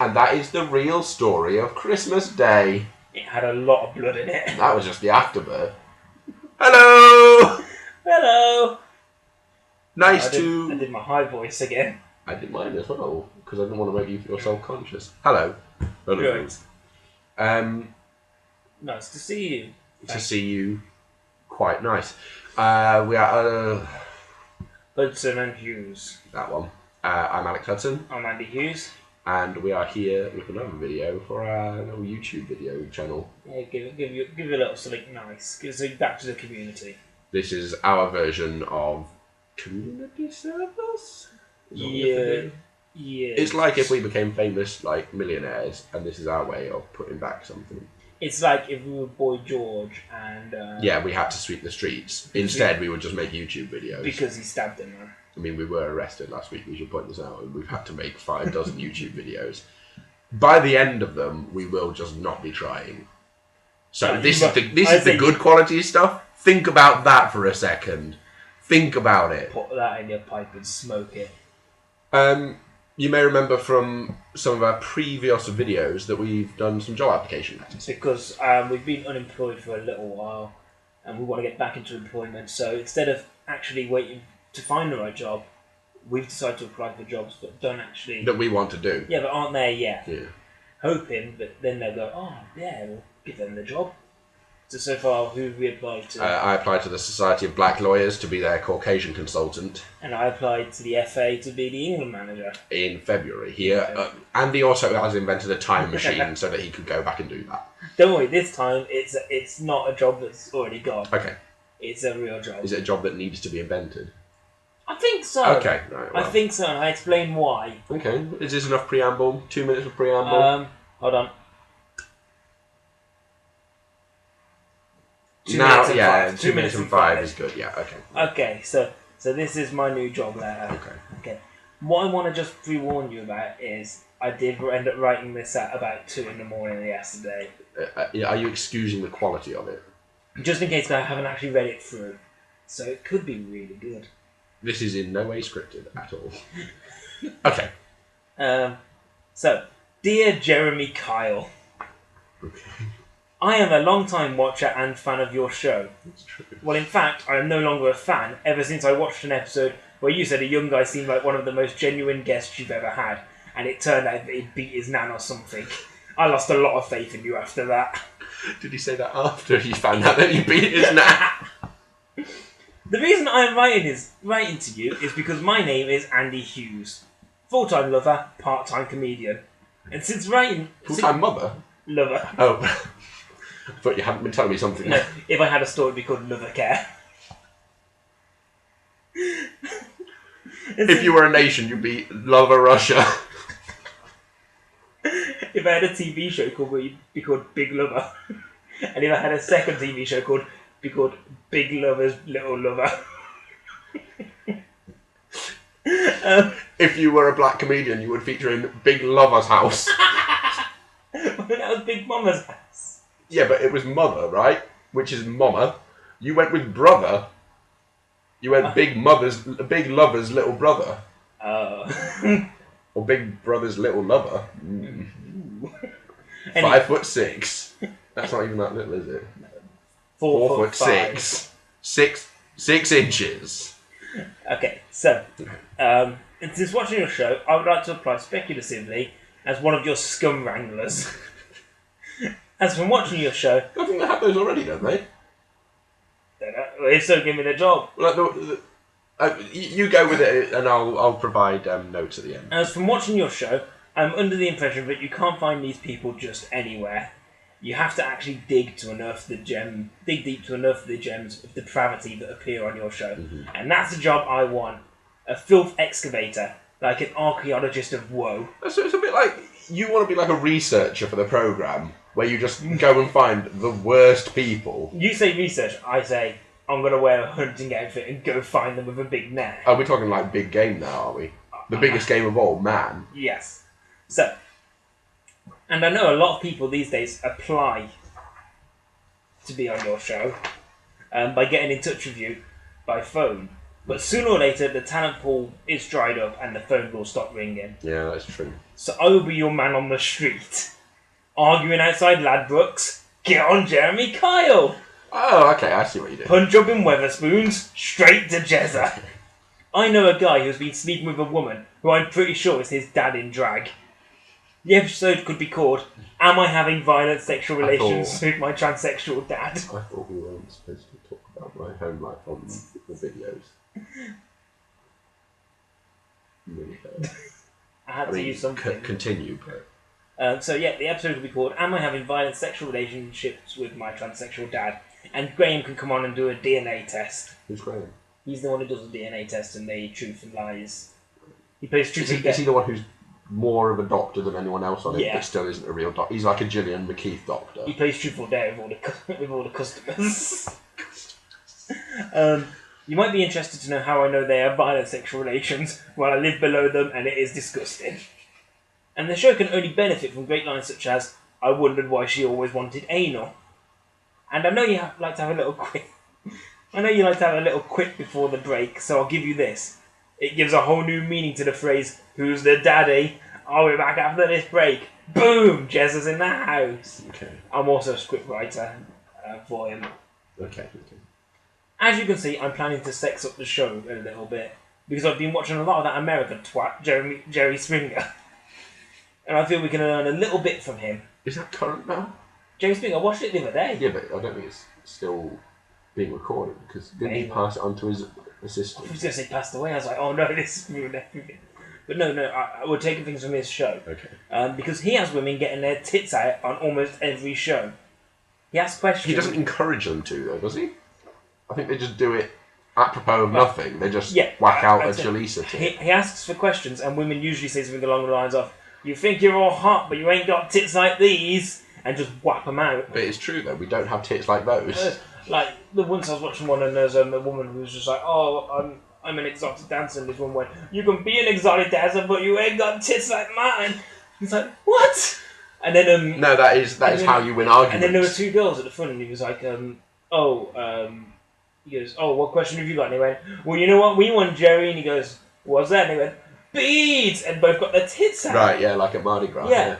And that is the real story of Christmas Day. It had a lot of blood in it. That was just the afterbirth. Hello! Hello! Nice I to... did my high voice again. I did mine as well, because I didn't want to make you feel self-conscious. Hello. Hello. Right. Nice to see you. To see you. Quite nice. We are... Hudson and Hughes. That one. I'm Alex Hudson. I'm Andy Hughes. And we are here with another video for our little YouTube video channel. Yeah, give you a little something nice. Give something back to the community. This is our version of community service? Yeah. It's like if we became famous, like millionaires, and this is our way of putting back something. It's like if we were Boy George and... yeah, we had to sweep the streets. Instead, we would just make YouTube videos. Because he stabbed him, man. I mean, we were arrested last week, we should point this out, and we've had to make 5 dozen YouTube videos. By the end of them, we will just not be trying. So this is the good quality stuff. Think about that for a second. Think about it. Put that in your pipe and smoke it. You may remember from some of our previous videos that we've done some job application letters. Because we've been unemployed for a little while, and we want to get back into employment. So instead of actually waiting to find the right job, we've decided to apply for jobs that don't actually... That we want to do. Yeah, but aren't there yet. Yeah. Hoping that then they'll go, oh, yeah, we'll give them the job. So far, who have we applied to? I applied to the Society of Black Lawyers to be their Caucasian consultant. And I applied to the FA to be the England manager. In February. Andy also has invented a time machine so that he could go back and do that. Don't worry, this time it's not a job that's already gone. Okay. It's a real job. Is it a job that needs to be invented? I think so. Okay, right. Well. I think so, and I explain why. Okay. Is this enough preamble? 2 minutes of preamble? Hold on. 2 minutes and 5 is good, yeah, okay. Okay, so this is my new job letter. Okay. What I want to just pre-warn you about is I did end up writing this at about 2 in the morning yesterday. Are you excusing the quality of it? Just in case I haven't actually read it through. So it could be really good. This is in no way scripted at all. Okay. So, dear Jeremy Kyle. Okay. I am a long-time watcher and fan of your show. That's true. Well, in fact, I am no longer a fan ever since I watched an episode where you said a young guy seemed like one of the most genuine guests you've ever had, and it turned out that he beat his nan or something. I lost a lot of faith in you after that. Did he say that after he found out that he beat his nan? The reason I am writing to you is because my name is Andy Hughes. Full-time lover, part-time comedian. And since writing... Full-time mother? Lover. Oh. I thought you hadn't been telling me something. No, if I had a store, it'd be called Lover Care. If you were a nation, you'd be Lover Russia. If I had a TV show, it'd be called Big Lover. And if I had a second TV show, it'd be called Big Lover's Little Lover. If you were a black comedian, you would feature in Big Lover's House. That was Big Mama's house. Yeah, but it was mother, right? Which is mama. You went with brother. You went Big Lover's little brother. Oh. Or Big Brother's little lover. Mm. 5'6". That's not even that little, is it? 4'6". 6 inches. Okay, so since watching your show, I would like to apply speculatively as one of your scum wranglers. As from watching your show... I think they have those already, don't they? If so, give me the job. Well, you go with it, and I'll provide notes at the end. As from watching your show, I'm under the impression that you can't find these people just anywhere. You have to actually dig deep to unearth the gems of depravity that appear on your show. Mm-hmm. And that's the job I want. A filth excavator, like an archaeologist of woe. So it's a bit like, you want to be like a researcher for the programme, where you just go and find the worst people. You say research, I say, I'm going to wear a hunting outfit and go find them with a big net. Are we talking like big game now, are we? The biggest game of all, man. Yes. So, and I know a lot of people these days apply to be on your show by getting in touch with you by phone. But sooner or later, the talent pool is dried up and the phone will stop ringing. Yeah, that's true. So I will be your man on the street. Arguing outside Ladbrokes, get on Jeremy Kyle. Oh, okay, I see what you do. Punch up in Weatherspoons, straight to Jezza. I know a guy who's been sleeping with a woman who I'm pretty sure is his dad in drag. The episode could be called Am I Having Violent Sexual Relations with My Transsexual Dad? I thought we weren't supposed to talk about my home life on the videos. Really bad. I had to use something. Continue, but... So yeah, the episode will be called Am I Having Violent Sexual Relationships with My Transsexual Dad? And Graham can come on and do a DNA test. Who's Graham? He's the one who does the DNA test and the Truth and Lies. He plays Truth and Is Lies. he the one who's more of a doctor than anyone else on it, Yeah. but still isn't a real doctor? He's like a Gillian McKeith doctor. He plays Truth or Dare with all the customers. You might be interested to know how I know they have violent sexual relations while I live below them and it is disgusting. And the show can only benefit from great lines such as, I wondered why she always wanted anal. And I know you like to have a little quip. I know you like to have a little quip before the break, so I'll give you this. It gives a whole new meaning to the phrase, who's the daddy? I'll be back after this break. Boom! Jez is in the house. Okay. I'm also a script writer for him. Okay. As you can see, I'm planning to sex up the show a little bit because I've been watching a lot of that American twat, Jerry Springer. And I feel we can learn a little bit from him. Is that current now? Jerry Springer, I watched it the other day. Yeah, but I don't think it's still being recorded because didn't he pass it on to his assistant? I was going to say passed away. I was like, oh no, this ruined everything. But no, we're taking things from his show. Okay. Because he has women getting their tits out on almost every show. He asks questions. He doesn't encourage them to, though, does he? I think they just do it apropos of nothing. They just whack out a Chalisa tit. He asks for questions, and women usually say something along the lines of, you think you're all hot, but you ain't got tits like these, and just whap them out. But it's true, though. We don't have tits like those. Like, once I was watching one, and there's a woman who was just like, oh, I'm an exotic dancer, and this one went, you can be an exotic dancer, but you ain't got tits like mine. He's like, what? And then no, that is how you win arguments. And then there were two girls at the front, and he was like, he goes, oh, what question have you got? And he went, well, you know what we won, Jerry. And he goes, what's that? And he went, beads, and both got their tits out. Right, yeah, like at Mardi Gras. Yeah.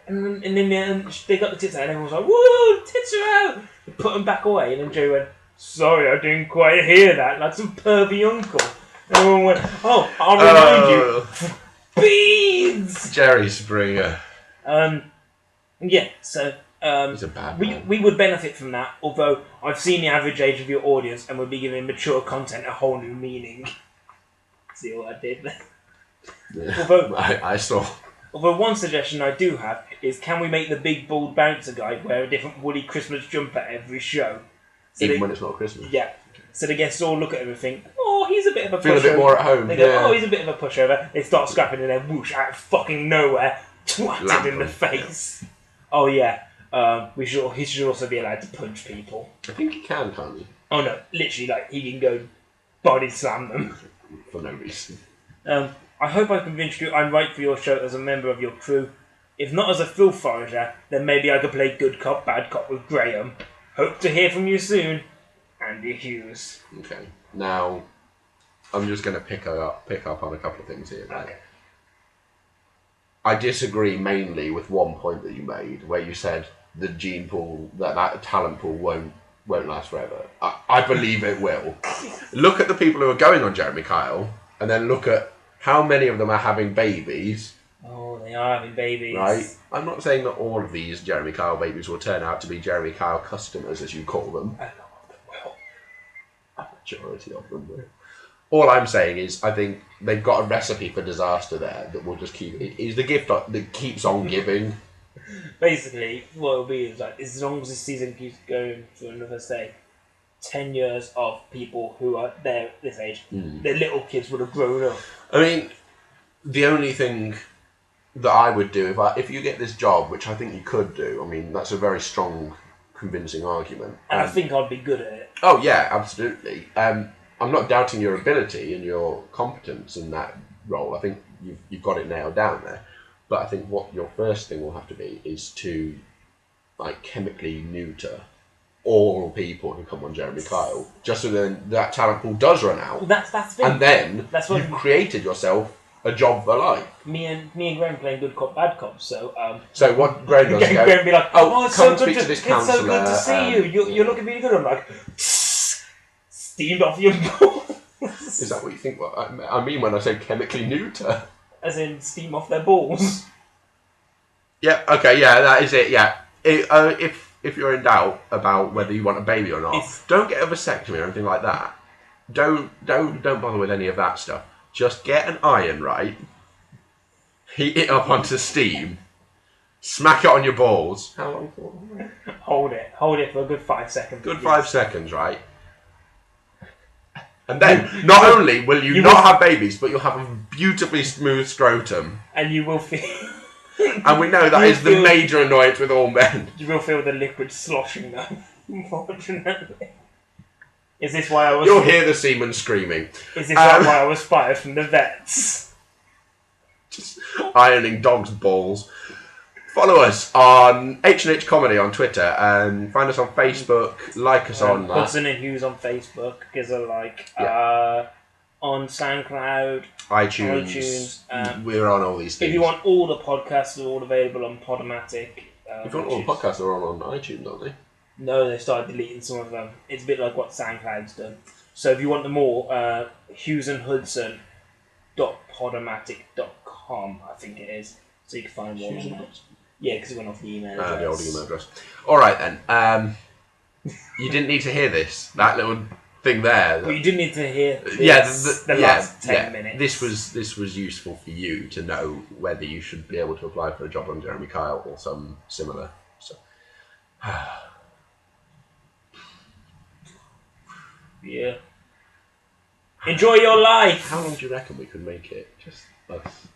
And then they got the tits out, and everyone was like, woo, tits are out. They put them back away, and then Jerry went, sorry, I didn't quite hear that, like some pervy uncle. And everyone went, oh, I'll remind you, beads! Jerry Springer. Yeah, so he's a bad man. We would benefit from that, although I've seen the average age of your audience and would be giving mature content a whole new meaning. See what I did there? Yeah. Although, I saw. Although one suggestion I do have is, can we make the big bald bouncer guy wear a different woolly Christmas jumper every show? So even when it's not Christmas? Yeah. So the guests all look at him and think, oh, he's a bit of a pushover. Feel a bit more at home. They go, oh, he's a bit of a pushover. They start scrapping and then whoosh, out of fucking nowhere, twatted in the face. Oh, yeah. He should also be allowed to punch people. I think he can't he? Oh, no. Literally, like, he can go body slam them. For no reason. I hope I convinced you I'm right for your show as a member of your crew. If not as a filth forager, then maybe I could play good cop, bad cop with Graham. Hope to hear from you soon. Andy Hughes. Okay. Now, I'm just going to pick up on a couple of things here. Right? Okay. I disagree mainly with one point that you made, where you said the gene pool, that talent pool won't last forever. I believe it will. Look at the people who are going on Jeremy Kyle, and then look at how many of them are having babies. Oh, they are having babies. Right? I'm not saying that all of these Jeremy Kyle babies will turn out to be Jeremy Kyle customers, as you call them. A lot of them will. A majority of them will. All I'm saying is, I think they've got a recipe for disaster there that will just keep... It is the gift that keeps on giving. Basically, what it'll be is, like, as long as this season keeps going for another, say, 10 years of people who are there at this age, their little kids would have grown up. I mean, the only thing that I would do, if you get this job, which I think you could do, I mean, that's a very strong, convincing argument. And I think I'd be good at it. Oh, yeah, absolutely. I'm not doubting your ability and your competence in that role. I think you've got it nailed down there. But I think what your first thing will have to be is to, like, chemically neuter all people who come on Jeremy Kyle, just so then that talent pool does run out. Well, that's the thing. And then That's what you've created yourself a job for life. me and Graham playing good cop, bad cop. So So what Graham does is Graham be like, oh, it's come so and good speak to this it's so counsellor. good to see you. You're looking really good. I'm like, steamed off your balls. Is that what you think? What I mean when I say chemically neuter? As in steam off their balls. Yeah. Okay. Yeah. That is it. Yeah. If you're in doubt about whether you want a baby or not, don't get a vasectomy or anything like that. Don't bother with any of that stuff. Just get an iron, right? Heat it up onto steam. Smack it on your balls. How long for? Hold it for a good 5 seconds. Good 5 seconds, right? And then, not only will you not have babies, but you'll have a beautifully smooth scrotum. And you will feel... And we know that is the major annoyance with all men. You will feel the liquid sloshing though, unfortunately. Is this why I was... You'll hear the semen screaming. Is this why I was fired from the vets? Just ironing dogs' balls. Follow us on H&H Comedy on Twitter and find us on Facebook. Like us on Hudson and Hughes on Facebook. Give us a like. On SoundCloud, iTunes. We're on all these things. If you want all the podcasts, they're all available on Podomatic. If you want all the podcasts, they're all on iTunes, aren't they? No, they started deleting some of them. It's a bit like what SoundCloud's done. So if you want them all, hughesandhudson.podomatic.com, I think it is. So you can find one. Yeah, because it went off the email address. The old email address. All right then. You didn't need to hear this. That little thing there. Well, you didn't need to hear this, the last 10 minutes. This was useful for you to know whether you should be able to apply for a job on Jeremy Kyle or some similar. So. Yeah. Enjoy your life! How long do you reckon we could make it? Just us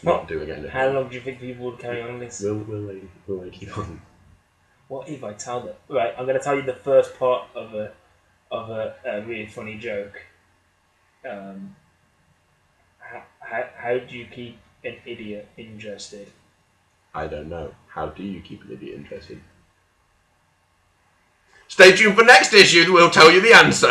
not doing anything. How long do you think people would carry on this? Will they keep on? What if I tell them? Right, I'm going to tell you the first part of a really funny joke. How do you keep an idiot interested? I don't know. How do you keep an idiot interested? Stay tuned for next issue. We'll tell you the answer.